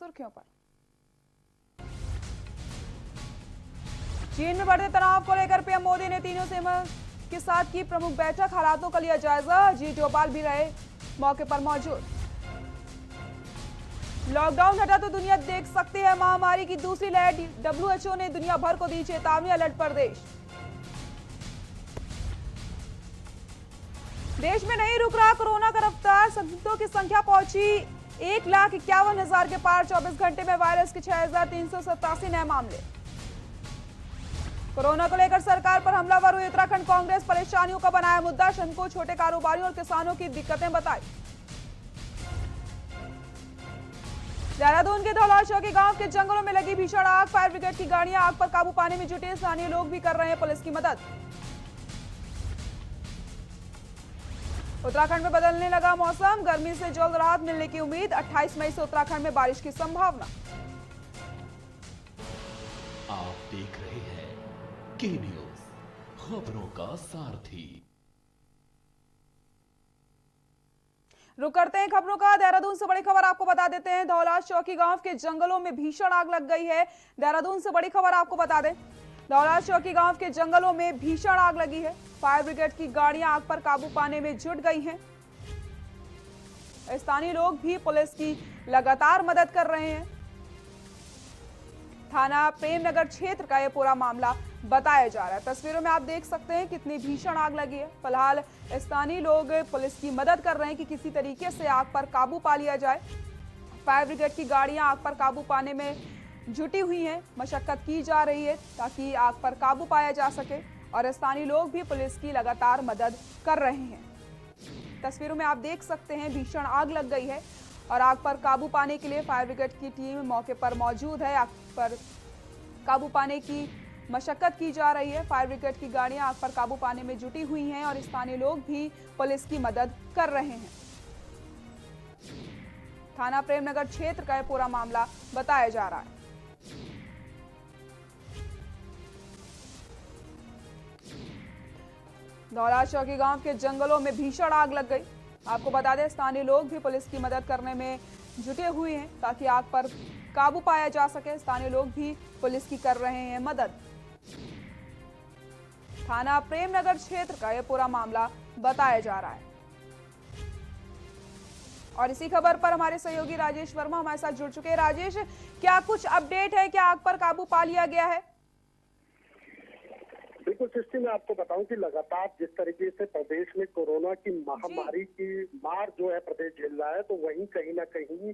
सुर्खियों पर। चीन में बढ़ते तनाव को लेकर पीएम मोदी ने तीनों सेना के साथ की प्रमुख बैठक, हालातों का लिया जायजा। अजीत डोभाल भी रहे मौके पर मौजूद। लॉकडाउन हटा तो दुनिया देख सकती है महामारी की दूसरी लहर, डब्ल्यूएचओ ने दुनिया भर को दी चेतावनी, अलर्ट पर देश में नहीं रुक रहा कोरोना का रफ्तार, संक्रमितों की संख्या पहुंची 1,51,000 के पार। 24 घंटे में वायरस के 6,387 नए मामले। कोरोना को लेकर सरकार पर हमलावर हुई उत्तराखंड कांग्रेस, परेशानियों का बनाया मुद्दा, श्रमिकों, छोटे कारोबारियों और किसानों की दिक्कतें बताई। देहरादून के धौला चौकी गांव के जंगलों में लगी भीषण आग, फायर ब्रिगेड की गाड़ियां आग पर काबू पाने में जुटे, स्थानीय लोग भी कर रहे हैं पुलिस की मदद। उत्तराखंड में बदलने लगा मौसम, गर्मी से जल्द राहत मिलने की उम्मीद, 28 मई से उत्तराखंड में बारिश की संभावना। आप देख रहे हैं के न्यूज, खबरों का सारथी। रुक करते हैं खबरों का। देहरादून से बड़ी खबर आपको बता देते हैं, धौला चौकी गांव के जंगलों में भीषण आग लग गई है। देहरादून से बड़ी खबर आपको बता दें, धौला चौकी गांव के जंगलों में भीषण आग लगी है। फायर ब्रिगेड की गाड़ियां आग पर काबू पाने में जुट गई हैं। स्थानीय लोग भी पुलिस की लगातार मदद कर रहे हैं। थाना प्रेमनगर क्षेत्र का यह पूरा मामला बताया जा रहा है। तस्वीरों में आप देख सकते हैं कितनी भीषण आग लगी है। फिलहाल स्थानीय लोग पुलिस की मदद कर रहे हैं कि किसी तरीके से आग पर काबू पा लिया जाए। फायर ब्रिगेड की गाड़ियां आग पर काबू पाने में जुटी हुई हैं, मशक्कत की जा रही है ताकि आग पर काबू पाया जा सके और स्थानीय लोग भी पुलिस की लगातार मदद कर रहे हैं। तस्वीरों में आप देख सकते हैं भीषण आग लग गई है और आग पर काबू पाने के लिए फायर ब्रिगेड की टीम मौके पर मौजूद है। आग पर काबू पाने की मशक्कत की जा रही है। फायर ब्रिगेड की गाड़ियां आग पर काबू पाने में जुटी हुई हैं और स्थानीय लोग भी पुलिस की मदद कर रहे हैं। थाना प्रेमनगर क्षेत्र का यह पूरा मामला बताया जा रहा है। धौला चौकी गांव के जंगलों में भीषण आग लग गई। आपको बता दें, स्थानीय लोग भी पुलिस की मदद करने में जुटे हुए हैं ताकि आग पर काबू पाया जा सके। स्थानीय लोग भी पुलिस की कर रहे हैं मदद। थाना प्रेमनगर क्षेत्र का यह पूरा मामला बताया जा रहा है। और इसी खबर पर हमारे सहयोगी राजेश वर्मा हमारे साथ जुड़ चुके हैं। राजेश, क्या कुछ अपडेट है, क्या आग पर काबू पा लिया गया है? बिल्कुल सृष्टि, मैं आपको बताऊं कि लगातार जिस तरीके से प्रदेश में कोरोना की महामारी की मार जो है प्रदेश झेल रहा है, तो वहीं कहीं ना कहीं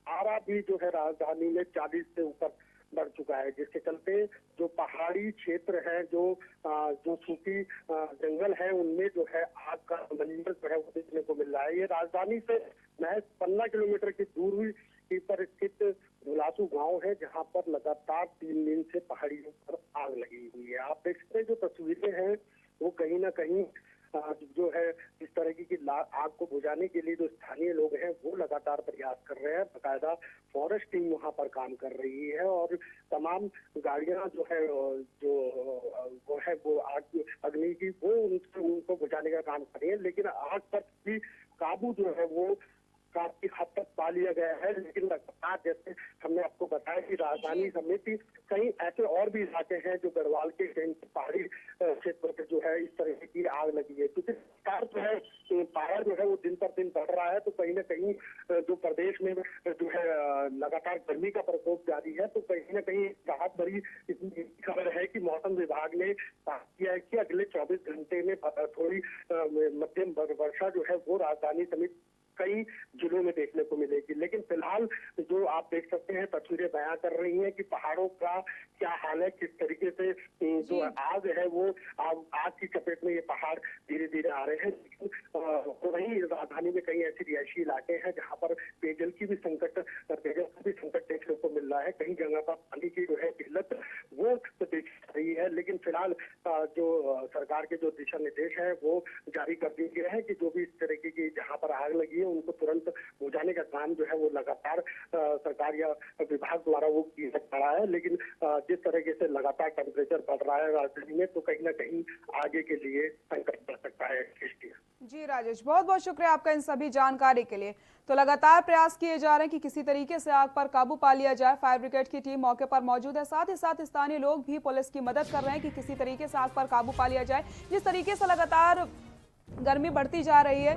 आरा भी जो है राजधानी में 40 से ऊपर बढ़ चुका है, जिसके चलते जो पहाड़ी क्षेत्र है, जो सूखी जंगल है, उनमें जो है आग का मंजर जो है वो देखने को मिल रहा है। ये राजधानी से महज 15 किलोमीटर की दूरी पर स्थित धुलासू गांव है, जहां पर लगातार 3 दिन से पहाड़ियों पर आग लगी हुई है। आप देख सकते हैं जो तस्वीरें हैं वो कहीं ना कहीं जो है इस तरह की आग को बुझाने के लिए जो स्थानीय लोग हैं वो लगातार प्रयास कर रहे हैं। बकायदा फॉरेस्ट टीम वहां पर काम कर रही है और तमाम गाड़ियां जो है वो आग अग्नि की वो उनको बुझाने का काम कर रही है, लेकिन आग पर भी काबू जो है वो काफी हद तक पा लिया गया है। लेकिन लगातार जैसे हमने आपको बताया कि राजधानी समेत कई ऐसे और भी इलाके हैं जो गढ़वाल के पहाड़ी क्षेत्रों पे जो है इस तरह की आग लगी है। क्योंकि सरकार जो है पारा जो है वो दिन पर दिन बढ़ रहा है, तो कहीं ना कहीं जो प्रदेश में जो है लगातार गर्मी का प्रकोप जारी है, तो कहीं ना कहीं राहत भरी खबर है कि मौसम विभाग ने कहा किया है कि अगले 24 घंटे में थोड़ी मध्यम वर्षा जो है वो राजधानी समेत कई जिलों में देखने को मिलेगी। लेकिन फिलहाल जो आप देख सकते हैं तस्वीरें बयां कर रही हैं कि पहाड़ों का क्या हाल है, किस तरीके से जो आग है वो आग की चपेट में ये पहाड़ धीरे धीरे आ रहे हैं। वहीं राजधानी में कई ऐसे रिहायशी इलाके हैं जहां पर पेयजल का भी संकट देखने को मिल रहा है। कई जगह पर पानी की जो है किल्लत वो दिख रही है। लेकिन फिलहाल जो सरकार के जो दिशा निर्देश है वो जारी कर दिए गए हैं कि जो भी इस तरीके की जहां पर आग लगी है उनको तुरंत बुझाने का काम जो है वो लगातार सरकार या विभाग द्वारा वो किया जा रहा है। लेकिन जिस तरीके से लगातार टेम्परेचर बढ़ रहा है राजधानी में, तो कहीं ना कहीं आगे के लिए संकट बढ़ सकता है। जी राजेश, बहुत बहुत शुक्रिया आपका इन सभी जानकारी के लिए। तो लगातार प्रयास किए जा रहे हैं कि किसी तरीके से आग पर काबू पा लिया जाए। फायर ब्रिगेड की टीम मौके पर मौजूद है, साथ ही साथ स्थानीय लोग भी पुलिस की मदद कर रहे हैं कि किसी तरीके से आग पर काबू पा लिया जाए। जिस तरीके से लगातार गर्मी बढ़ती जा रही है,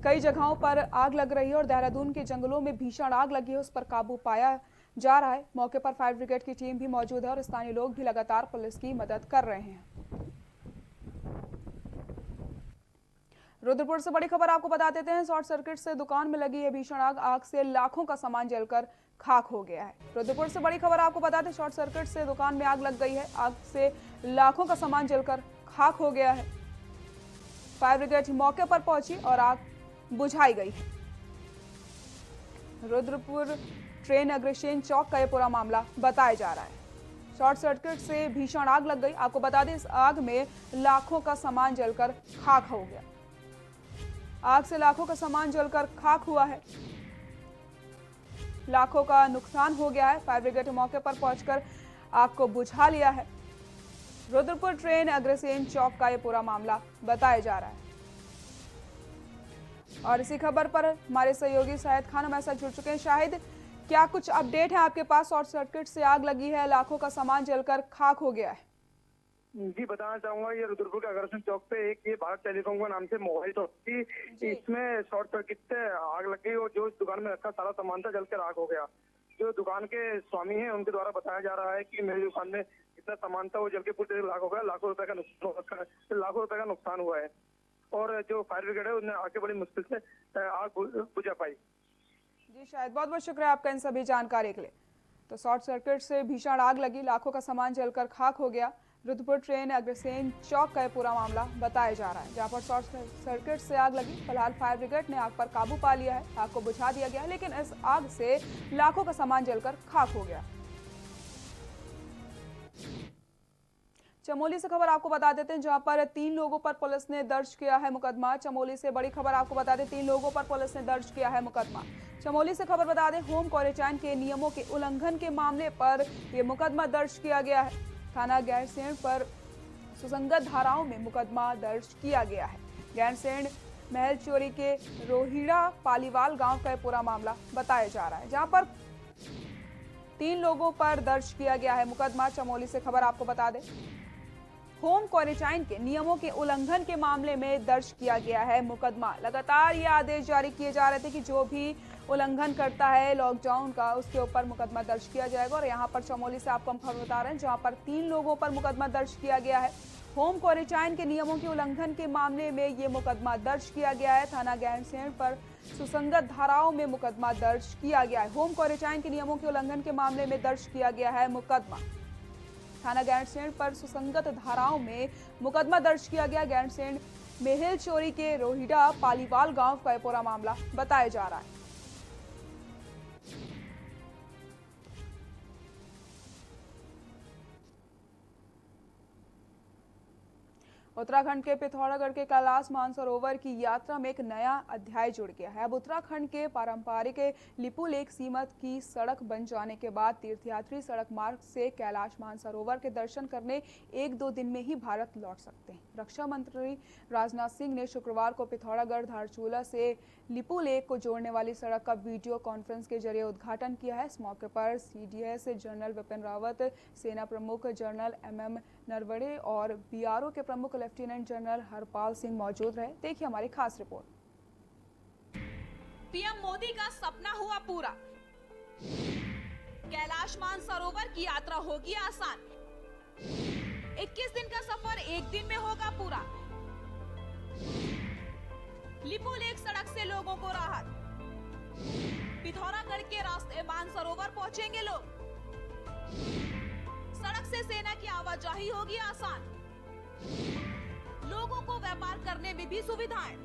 कई जगहों पर आग लग रही है और देहरादून के जंगलों में भीषण आग लगी है, उस पर काबू पाया जा रहा है। मौके पर फायर ब्रिगेड की टीम भी मौजूद है और स्थानीय लोग भी लगातार पुलिस की मदद कर रहे हैं। रुद्रपुर से बड़ी खबर आपको बता देते हैं। शॉर्ट सर्किट से दुकान में लगी है भीषण आग, आग से लाखों का सामान जलकर खाक हो गया है। रुद्रपुर से बड़ी खबर आपको बता दें, शॉर्ट सर्किट से दुकान में आग लग गई है, आग से लाखों का सामान जलकर खाक हो गया है। फायर ब्रिगेड मौके पर पहुंची और आग बुझाई गई है। रुद्रपुर ट्रेन अग्रसेन चौक का यह पूरा मामला बताया जा रहा है। शॉर्ट सर्किट से भीषण आग लग गई। आपको बता दें, इस आग में लाखों का सामान जलकर खाक हो गया। आग से लाखों का सामान जलकर खाक हुआ है, लाखों का नुकसान हो गया है। फायर ब्रिगेड मौके पर पहुंचकर आग को बुझा लिया है। रुद्रपुर ट्रेन अग्रसेन चौक का यह पूरा मामला बताया जा रहा है। और इसी खबर पर हमारे सहयोगी शाहिद खान हमारे साथ जुड़ चुके हैं। शाहिद, क्या कुछ अपडेट है आपके पास? शॉर्ट सर्किट से आग लगी है, लाखों का सामान जलकर खाक हो गया है। जी बताना चाहूंगा, ये रुद्रपुर के अग्रसेन चौक पे एक ये भारत टेलीकॉम का नाम से मोबाइल शॉप थी, इसमें शॉर्ट सर्किट से आग लग गई और जो इस दुकान में रखा सारा सामान था जलकर आग हो गया। जो दुकान के स्वामी हैं उनके द्वारा बताया जा रहा है कि मेरी दुकान में इतना सामान था वो जल के पूरे लाख हो गया, लाखों रुपए का नुकसान हुआ है। और जो फायर ब्रिगेड है उसने आके बड़ी मुश्किल से आग बुझा पाई। जी शायद, बहुत बहुत शुक्रिया आपका इन सभी जानकारी के लिए। तो शॉर्ट सर्किट से भीषण आग लगी, लाखों का सामान जलकर खाक हो गया। रुद्रपुर ट्रेन अग्रसेन चौक का पूरा मामला बताया जा रहा है, जहां पर शॉर्ट सर्किट से आग लगी। फिलहाल फायर ब्रिगेड ने आग पर काबू पा लिया है, आग को बुझा दिया गया है, लेकिन इस आग से लाखों का सामान जलकर खाक हो गया। चमोली से खबर आपको बता देते हैं, जहां पर 3 लोगों पर पुलिस ने दर्ज किया है मुकदमा। चमोली से बड़ी खबर आपको बता दें, 3 लोगों पर पुलिस ने दर्ज किया है मुकदमा। चमोली से खबर बता दें, होम क्वारंटाइन के नियमों के उल्लंघन के मामले पर यह मुकदमा दर्ज किया गया है। थाना गैरसैंण पर सुसंगत धाराओं में मुकदमा दर्ज किया गया है। गैरसैंण महल चोरी के रोहिड़ा पालीवाल गांव का पूरा मामला बताया जा रहा है, जहां पर 3 लोगों पर दर्ज किया गया है मुकदमा। चमोली से खबर आपको बता दें, होम क्वारंटाइन के नियमों के उल्लंघन के मामले में दर्ज किया गया है मुकदमा। लगातार ये आदेश जारी किए जा रहे थे कि जो भी उल्लंघन करता है लॉकडाउन का, उसके ऊपर मुकदमा दर्ज किया जाएगा। और यहाँ पर चमोली से आपको हम खबर बता रहे हैं, जहाँ पर 3 लोगों पर मुकदमा दर्ज किया गया है। होम क्वारंटाइन के नियमों के उल्लंघन के मामले में ये मुकदमा दर्ज किया गया है। थाना गैरसैंण पर सुसंगत धाराओं में मुकदमा दर्ज किया गया है। होम क्वारंटाइन के नियमों के उल्लंघन के मामले में दर्ज किया गया है मुकदमा। थाना गैरसैंण पर सुसंगत धाराओं में मुकदमा दर्ज किया गया। गैरसैंण मेहल चोरी के रोहिड़ा पालीवाल गांव का पूरा मामला बताया जा रहा है। उत्तराखंड के पिथौरागढ़ के कैलाश मानसरोवर की यात्रा में एक नया अध्याय जुड़ गया है। अब उत्तराखंड के पारंपरिक लिपुलेख सीमत की सड़क बन जाने के बाद तीर्थयात्री सड़क मार्ग से कैलाश मानसरोवर के दर्शन करने 1-2 दिन में ही भारत लौट सकते हैं। रक्षा मंत्री राजनाथ सिंह ने शुक्रवार को पिथौरागढ़ धारचूला से लिपुलेख को जोड़ने वाली सड़क का वीडियो कॉन्फ्रेंस के जरिए उद्घाटन किया है। इस मौके पर CDS जनरल विपिन रावत, सेना प्रमुख जनरल MM नरवणे और BRO के प्रमुख लेफ्टिनेंट जनरल हरपाल सिंह मौजूद रहे। देखिए हमारी खास रिपोर्ट। PM मोदी का सपना हुआ पूरा, कैलाश मानसरोवर की यात्रा होगी आसान। 21 दिन का सफर 1 दिन में होगा पूरा। लिपुलेख सड़क से लोगों को राहत, पिथौरागढ़ के रास्ते मानसरोवर पहुंचेंगे लोग। सड़क से सेना की आवाजाही होगी आसान, लोगों को व्यापार करने में भी सुविधाएं।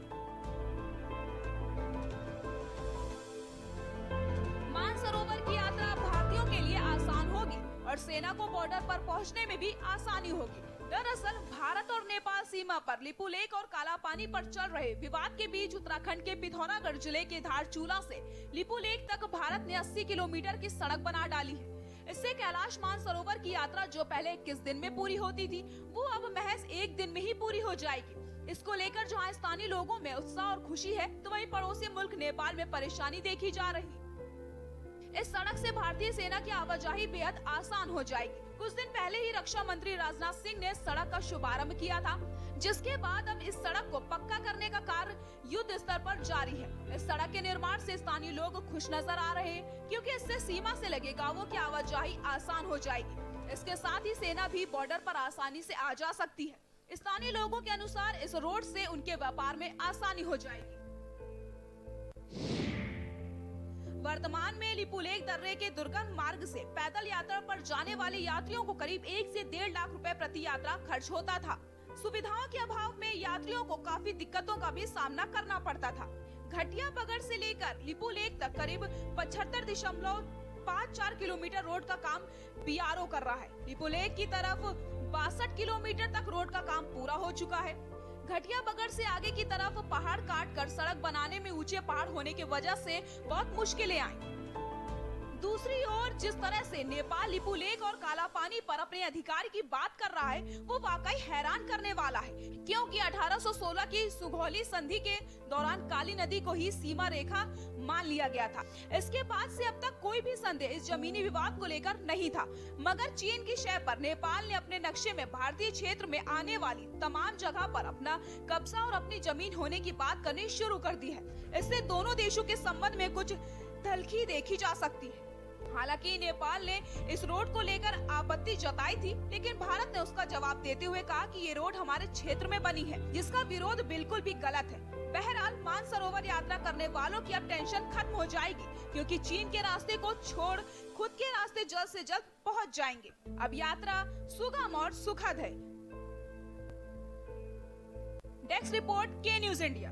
मानसरोवर की यात्रा भारतीयों के लिए आसान होगी और सेना को बॉर्डर पर पहुंचने में भी आसानी होगी। दरअसल भारत और नेपाल सीमा पर लिपुलेख और कालापानी पर चल रहे विवाद के बीच उत्तराखंड के पिथौरागढ़ जिले के धारचूला से लिपुलेख तक भारत ने 80 किलोमीटर की सड़क बना डाली है। इससे कैलाश मानसरोवर की यात्रा जो पहले 21 दिन में पूरी होती थी, वो अब महज 1 दिन में ही पूरी हो जाएगी। इसको लेकर जहां स्थानीय लोगों में उत्साह और खुशी है, तो वहीं पड़ोसी मुल्क नेपाल में परेशानी देखी जा रही। इस सड़क से भारतीय सेना की आवाजाही बेहद आसान हो जाएगी। कुछ दिन पहले ही रक्षा मंत्री राजनाथ सिंह ने सड़क का शुभारंभ किया था, जिसके बाद अब इस सड़क को पक्का करने का कार्य युद्ध स्तर पर जारी है। इस सड़क के निर्माण से स्थानीय लोग खुश नजर आ रहे हैं, क्योंकि इससे सीमा से लगे गांवों की आवाजाही आसान हो जाएगी। इसके साथ ही सेना भी बॉर्डर पर आसानी से आ जा सकती है। स्थानीय लोगों के अनुसार इस रोड से उनके व्यापार में आसानी हो जाएगी। वर्तमान में लिपुलेख दर्रे के दुर्गम मार्ग से पैदल यात्रा पर जाने वाले यात्रियों को करीब 1 से 1.5 लाख रुपए प्रति यात्रा खर्च होता था। सुविधाओं के अभाव में यात्रियों को काफी दिक्कतों का भी सामना करना पड़ता था। घटिया पगड़ से लेकर लिपुलेख तक करीब 75.54 किलोमीटर रोड का काम बीआरओ कर रहा है। लिपुलेख की तरफ 62 किलोमीटर तक रोड का काम पूरा हो चुका है। घटिया बगड़ से आगे की तरफ पहाड़ काट कर सड़क बनाने में ऊंचे पहाड़ होने की वजह से बहुत मुश्किलें आई। दूसरी ओर जिस तरह से नेपाल लिपुलेख और काला पानी पर अपने अधिकार की बात कर रहा है, वो वाकई हैरान करने वाला है, क्योंकि 1816 की सुगौली संधि के दौरान काली नदी को ही सीमा रेखा मान लिया गया था। इसके बाद से अब तक कोई भी संदेह इस जमीनी विवाद को लेकर नहीं था, मगर चीन की शय पर नेपाल ने अपने नक्शे में भारतीय क्षेत्र में आने वाली तमाम जगह पर अपना कब्जा और अपनी जमीन होने की बात करनी शुरू कर दी है। इससे दोनों देशों के संबंध में कुछ तल्खी देखी जा सकती है। हालांकि नेपाल ने इस रोड को लेकर आपत्ति जताई थी, लेकिन भारत ने उसका जवाब देते हुए कहा कि ये रोड हमारे क्षेत्र में बनी है, जिसका विरोध बिल्कुल भी गलत है। बहरहाल मानसरोवर यात्रा करने वालों की अब टेंशन खत्म हो जाएगी, क्योंकि चीन के रास्ते को छोड़ खुद के रास्ते जल्द से जल्द पहुंच जाएंगे। अब यात्रा सुगम और सुखद है। डेस्क रिपोर्ट, के न्यूज इंडिया।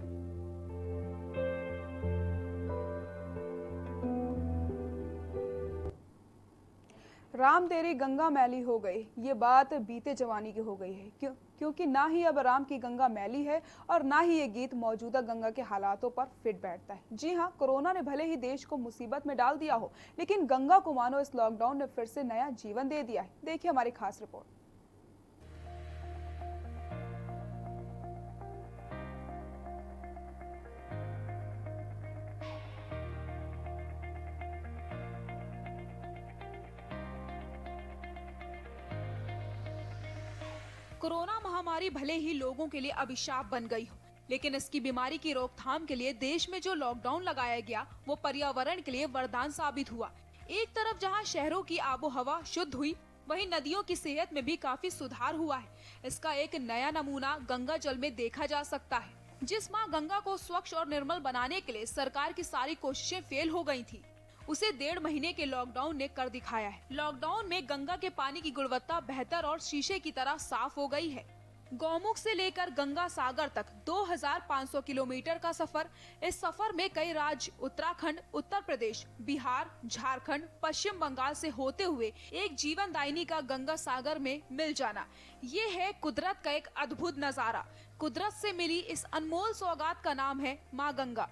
राम तेरी गंगा मैली हो गई, ये बात बीते जमाने की हो गई है, क्योंकि ना ही अब राम की गंगा मैली है और ना ही ये गीत मौजूदा गंगा के हालातों पर फिट बैठता है। जी हाँ, कोरोना ने भले ही देश को मुसीबत में डाल दिया हो, लेकिन गंगा को मानो इस लॉकडाउन ने फिर से नया जीवन दे दिया है। देखिए हमारी खास रिपोर्ट। कोरोना महामारी भले ही लोगों के लिए अभिशाप बन गई हो, लेकिन इसकी बीमारी की रोकथाम के लिए देश में जो लॉकडाउन लगाया गया, वो पर्यावरण के लिए वरदान साबित हुआ। एक तरफ जहां शहरों की आबोहवा शुद्ध हुई, वहीं नदियों की सेहत में भी काफी सुधार हुआ है। इसका एक नया नमूना गंगा जल में देखा जा सकता है। जिस मां गंगा को स्वच्छ और निर्मल बनाने के लिए सरकार की सारी कोशिशें फेल हो गई थी, उसे 1.5 महीने के लॉकडाउन ने कर दिखाया है। लॉकडाउन में गंगा के पानी की गुणवत्ता बेहतर और शीशे की तरह साफ हो गई है। गौमुख से लेकर गंगा सागर तक 2500 किलोमीटर का सफर। इस सफर में कई राज्य उत्तराखंड, उत्तर प्रदेश, बिहार, झारखंड, पश्चिम बंगाल से होते हुए एक जीवनदायिनी का गंगा सागर में मिल जाना, ये है कुदरत का एक अद्भुत नजारा। कुदरत से मिली इस अनमोल सौगात का नाम है माँ गंगा।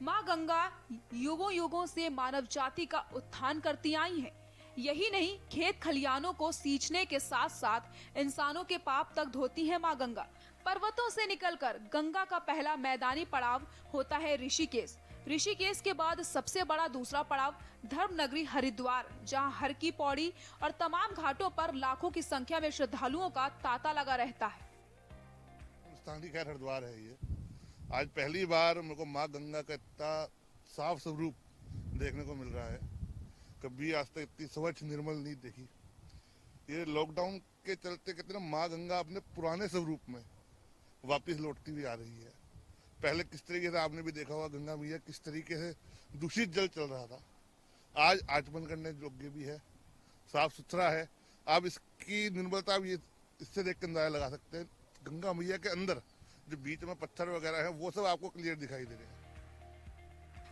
माँ गंगा युगों युगों से मानव जाति का उत्थान करती आई है। यही नहीं, खेत खलियानों को सींचने के साथ साथ इंसानों के पाप तक धोती है माँ गंगा। पर्वतों से निकलकर गंगा का पहला मैदानी पड़ाव होता है ऋषिकेश। ऋषिकेश के बाद सबसे बड़ा दूसरा पड़ाव धर्म नगरी हरिद्वार, जहाँ हर की पौड़ी और तमाम घाटों पर लाखों की संख्या में श्रद्धालुओं का तांता लगा रहता है। स्थानीय खैर हरिद्वार है ये। आज पहली बार मेरे को माँ गंगा का इतना साफ स्वरूप देखने को मिल रहा है। कभी आज तक इतनी स्वच्छ निर्मल नहीं देखी। ये लॉकडाउन के चलते कहते ना, माँ गंगा अपने पुराने स्वरूप में वापस लौटती हुई आ रही है। पहले किस तरीके से आपने भी देखा होगा, गंगा मैया किस तरीके से दूषित जल चल रहा था, आज आचमन करने योग्य भी है, साफ सुथरा है। आप इसकी निर्मलता भी इससे देख कर अंदाजा लगा सकते हैं। गंगा मैया के अंदर जो बीच में पत्थर वगैरह है, वो सब आपको क्लियर दिखाई दे रहे हैं।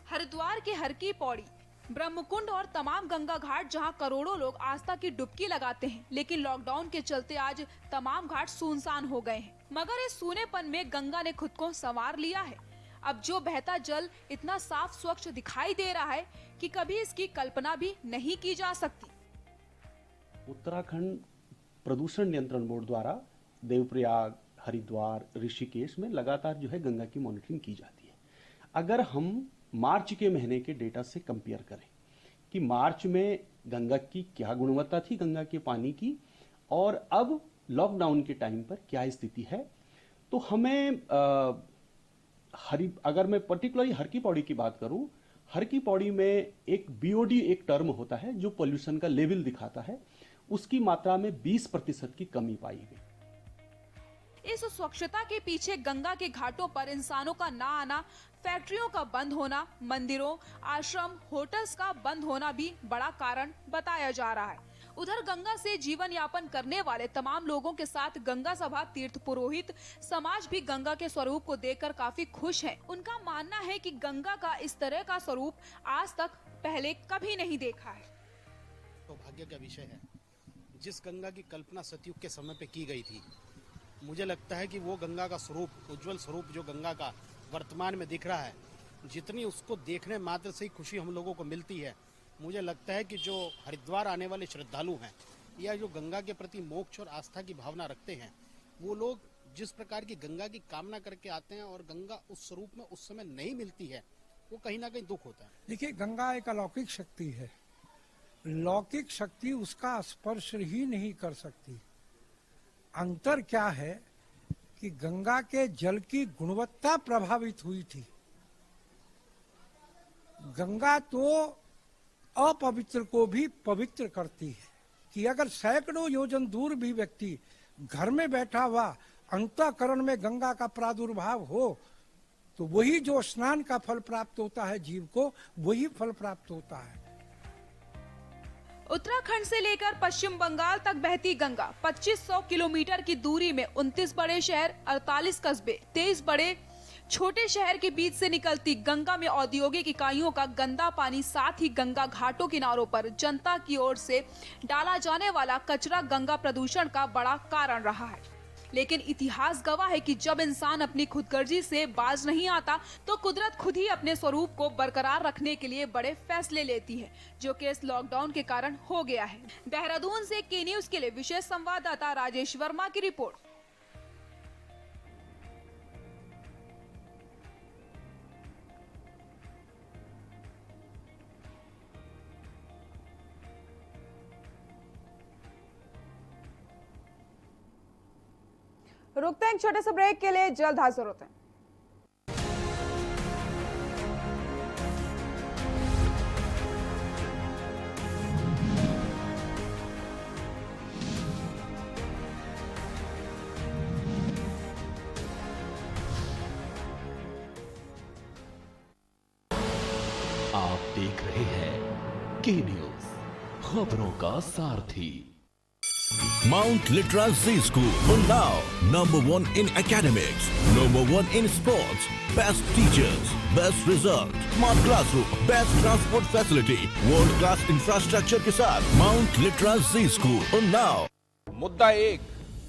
हरिद्वार के हर की पौड़ी, ब्रह्मकुंड और तमाम गंगा घाट जहां करोड़ों लोग आस्था की डुबकी लगाते हैं, लेकिन लॉकडाउन के चलते आज तमाम घाट सुनसान हो गए हैं। मगर इस सूनेपन में गंगा ने खुद को संवार लिया है। अब जो बहता जल इतना साफ स्वच्छ दिखाई दे रहा है कि कभी इसकी कल्पना भी नहीं की जा सकती। उत्तराखंड प्रदूषण नियंत्रण बोर्ड द्वारा देवप्रयाग, हरिद्वार, ऋषिकेश में लगातार जो है गंगा की मॉनिटरिंग की जाती है। अगर हम मार्च के महीने के डेटा से कंपेयर करें कि मार्च में गंगा की क्या गुणवत्ता थी, गंगा के पानी की, और अब लॉकडाउन के टाइम पर क्या स्थिति है, तो हमें अगर मैं पर्टिकुलरली हर की पौड़ी की बात करूं, हर की पौड़ी में एक बीओडी एक टर्म होता है जो पोल्यूशन का लेवल दिखाता है, उसकी मात्रा में 20% की कमी पाई गई। इस स्वच्छता के पीछे गंगा के घाटों पर इंसानों का ना आना, फैक्ट्रियों का बंद होना, मंदिरों, आश्रम, होटल्स का बंद होना भी बड़ा कारण बताया जा रहा है। उधर गंगा से जीवन यापन करने वाले तमाम लोगों के साथ गंगा सभा तीर्थ पुरोहित समाज भी गंगा के स्वरूप को देखकर काफी खुश है। उनका मानना है कि गंगा का इस तरह का स्वरूप आज तक पहले कभी नहीं देखा है। तो भाग्य का विषय है। जिस गंगा की कल्पना सतयुग के समय पे की गई थी, मुझे लगता है कि वो गंगा का स्वरूप, उज्जवल स्वरूप जो गंगा का वर्तमान में दिख रहा है, जितनी उसको देखने मात्र से ही खुशी हम लोगों को मिलती है, मुझे लगता है कि जो हरिद्वार आने वाले श्रद्धालु हैं या जो गंगा के प्रति मोक्ष और आस्था की भावना रखते हैं, वो लोग जिस प्रकार की गंगा की कामना करके आते हैं और गंगा उस स्वरूप में उस समय नहीं मिलती है, वो कहीं ना कहीं दुख होता है। देखिए, गंगा एक अलौकिक शक्ति है। लौकिक शक्ति उसका स्पर्श ही नहीं कर सकती। अंतर क्या है कि गंगा के जल की गुणवत्ता प्रभावित हुई थी। गंगा तो अपवित्र को भी पवित्र करती है कि अगर सैकड़ों योजन दूर भी व्यक्ति घर में बैठा हुआ अंतःकरण में गंगा का प्रादुर्भाव हो, तो वही जो स्नान का फल प्राप्त होता है जीव को, वही फल प्राप्त होता है। उत्तराखंड से लेकर पश्चिम बंगाल तक बहती गंगा 2500 किलोमीटर की दूरी में 29 बड़े शहर, 48 कस्बे, 23 बड़े छोटे शहर के बीच से निकलती गंगा में औद्योगिक इकाइयों का गंदा पानी, साथ ही गंगा घाटों किनारों पर जनता की ओर से डाला जाने वाला कचरा गंगा प्रदूषण का बड़ा कारण रहा है। लेकिन इतिहास गवाह है कि जब इंसान अपनी खुदगर्जी से बाज नहीं आता, तो कुदरत खुद ही अपने स्वरूप को बरकरार रखने के लिए बड़े फैसले लेती है, जो कि इस लॉकडाउन के कारण हो गया है। देहरादून से के न्यूज के लिए विशेष संवाददाता राजेश वर्मा की रिपोर्ट। रुकते हैं एक छोटे से ब्रेक के लिए, जल्द हाजिर होते हैं। आप देख रहे हैं के न्यूज, खबरों का सारथी। Mount Litra Z School, Unnao, #1 in academics, #1 in sports, best teachers, best result, smart classroom, best transport facility, world class infrastructure के साथ Mount Litra Z School, Unnao। मुद्दा एक,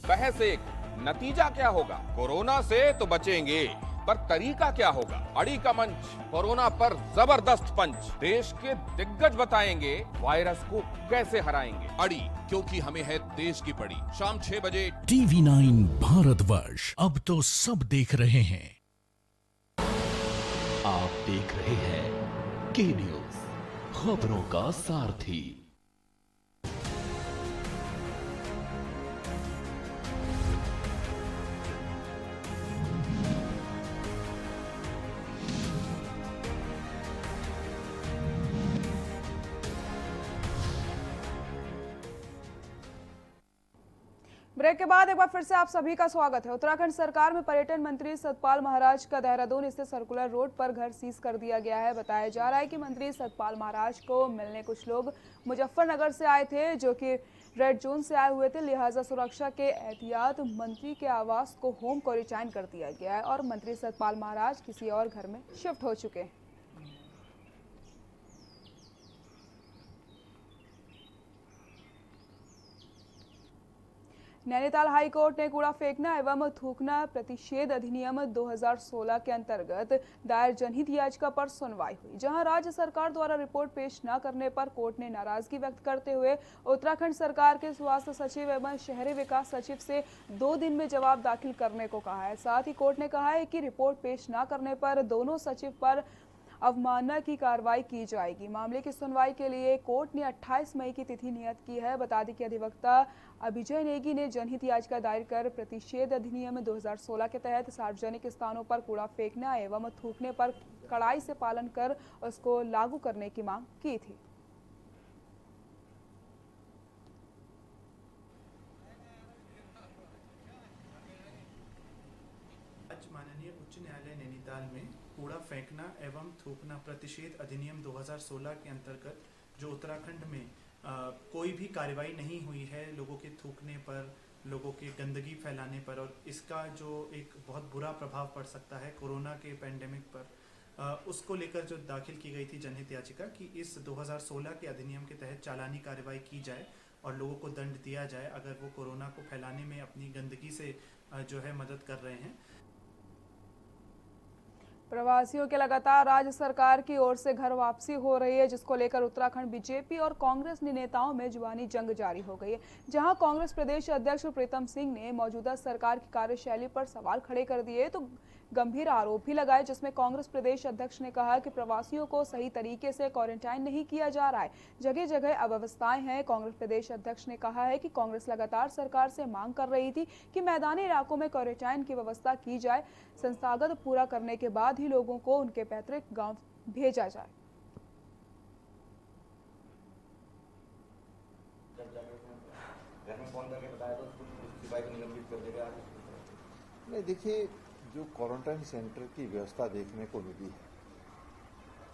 बहस एक, नतीजा क्या होगा? कोरोना से तो बचेंगे, पर तरीका क्या होगा? अड़ी का मंच, कोरोना पर जबरदस्त पंच, देश के दिग्गज बताएंगे वायरस को कैसे हराएंगे। अड़ी, क्योंकि हमें है देश की पड़ी। शाम 6 बजे TV9 भारतवर्ष, अब तो सब देख रहे हैं। आप देख रहे हैं के न्यूज, खबरों का सारथी। ब्रेक के बाद एक बार फिर से आप सभी का स्वागत है। उत्तराखंड सरकार में पर्यटन मंत्री सतपाल महाराज का देहरादून स्थित सर्कुलर रोड पर घर सीज कर दिया गया है। बताया जा रहा है कि मंत्री सतपाल महाराज को मिलने कुछ लोग मुजफ्फरनगर से आए थे, जो कि रेड जोन से आए हुए थे। लिहाजा सुरक्षा के एहतियात मंत्री के आवास को होम क्वारंटाइन कर दिया गया है और मंत्री सतपाल महाराज किसी और घर में शिफ्ट हो चुके हैं। नैनीताल हाई कोर्ट ने कूड़ा फेंकना एवं थूकना प्रतिषेध अधिनियम 2016 के अंतर्गत दायर जनहित याचिका पर सुनवाई हुई, जहां राज्य सरकार द्वारा रिपोर्ट पेश न करने पर कोर्ट ने नाराजगी व्यक्त करते हुए उत्तराखंड सरकार के स्वास्थ्य सचिव एवं शहरी विकास सचिव से 2 दिन में जवाब दाखिल करने को कहा है। साथ ही कोर्ट ने कहा है कि रिपोर्ट पेश न करने पर दोनों सचिव पर अवमानना की कार्रवाई की जाएगी। मामले की सुनवाई के लिए कोर्ट ने 28 मई की तिथि नियत की है। बता दें कि अधिवक्ता अभिजय नेगी ने जनहित याचिका दायर कर प्रतिषेध अधिनियम 2016 के तहत सार्वजनिक स्थानों पर कूड़ा फेंकना एवं थूकने पर कड़ाई से पालन कर उसको लागू करने की मांग की थी। आज माननीय उच्च न्यायालय नैनीताल में कूड़ा फेंकना एवं थूकना प्रतिषेध अधिनियम 2016 के अंतर्गत जो उत्तराखंड में कोई भी कार्रवाई नहीं हुई है लोगों के थूकने पर, लोगों के गंदगी फैलाने पर, और इसका जो एक बहुत बुरा प्रभाव पड़ सकता है कोरोना के पेंडेमिक पर, उसको लेकर जो दाखिल की गई थी जनहित याचिका कि इस 2016 के अधिनियम के तहत चालानी कार्रवाई की जाए और लोगों को दंड दिया जाए अगर वो कोरोना को फैलाने में अपनी गंदगी से जो है मदद कर रहे हैं। प्रवासियों के लगातार राज्य सरकार की ओर से घर वापसी हो रही है, जिसको लेकर उत्तराखंड बीजेपी और कांग्रेस नेताओं में जुबानी जंग जारी हो गई है। जहां कांग्रेस प्रदेश अध्यक्ष प्रीतम सिंह ने मौजूदा सरकार की कार्यशैली पर सवाल खड़े कर दिए तो गंभीर आरोप भी लगाए, जिसमें कांग्रेस प्रदेश अध्यक्ष ने कहा कि प्रवासियों को सही तरीके से क्वारंटाइन नहीं किया जा रहा है, जगह जगह अव्यवस्थाएं हैं। कांग्रेस प्रदेश अध्यक्ष ने कहा है कि कांग्रेस लगातार सरकार से मांग कर रही थी कि मैदानी इलाकों में क्वारंटाइन की व्यवस्था की जाए, संस्थागत पूरा करने के बाद ही लोगों को उनके पैतृक गांव भेजा जाए। नहीं, देखिए, जो क्वारंटाइन सेंटर की व्यवस्था देखने को मिली है,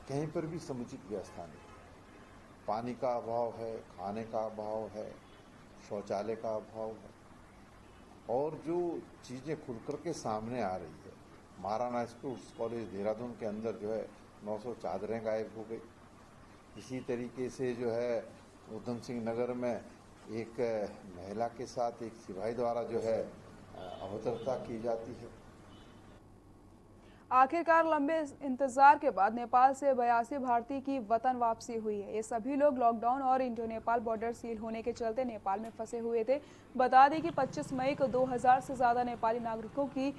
कहीं पर भी समुचित व्यवस्था नहीं। पानी का अभाव है, खाने का अभाव है, शौचालय का अभाव है, और जो चीजें खुल करके सामने आ रही है, महाराणा स्पोर्ट्स कॉलेज देहरादून के अंदर जो है 900 चादरें गायब हो गई। इसी तरीके से जो है उधम सिंह नगर में एक महिला के साथ एक सिपाही द्वारा जो है अभद्रता की जाती है। आखिरकार लंबे इंतजार के बाद नेपाल से 82 भारतीय की वतन वापसी हुई है। ये सभी लोग लॉकडाउन और इंडो नेपाल बॉर्डर सील होने के चलते नेपाल में फंसे हुए थे। बता दें कि 25 मई को 2000 से ज्यादा नेपाली नागरिकों की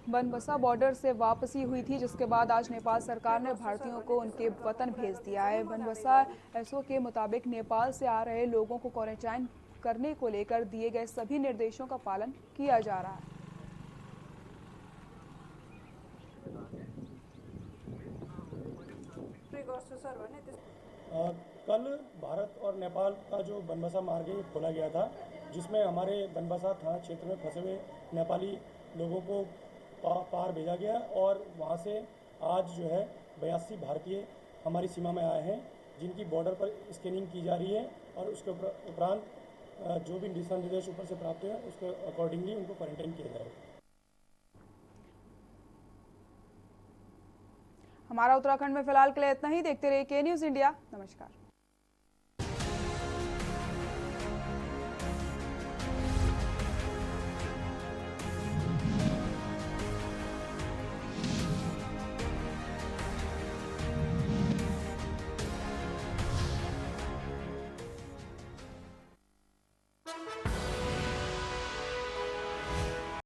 बनबसा बॉर्डर से वापसी हुई थी, जिसके बाद आज नेपाल सरकार ने भारतीयों को उनके वतन भेज दिया है। बनबसा एसओ के मुताबिक नेपाल से आ रहे लोगों को क्वारंटाइन करने को लेकर दिए गए सभी निर्देशों का पालन किया जा रहा है। कल भारत और नेपाल का जो बनबसा मार्ग है खोला गया था, जिसमें हमारे बनबसा थाना क्षेत्र में फंसे हुए नेपाली लोगों को पार भेजा गया और वहां से आज जो है 82 भारतीय हमारी सीमा में आए हैं, जिनकी बॉर्डर पर स्कैनिंग की जा रही है और उसके उपरांत जो भी दिशा निर्देश ऊपर से प्राप्त है उसके अकॉर्डिंगली उनको क्वारंटाइन किया जाएगा। हमारा उत्तराखंड में फिलहाल के लिए इतना ही। देखते रहिए के न्यूज़ इंडिया। नमस्कार।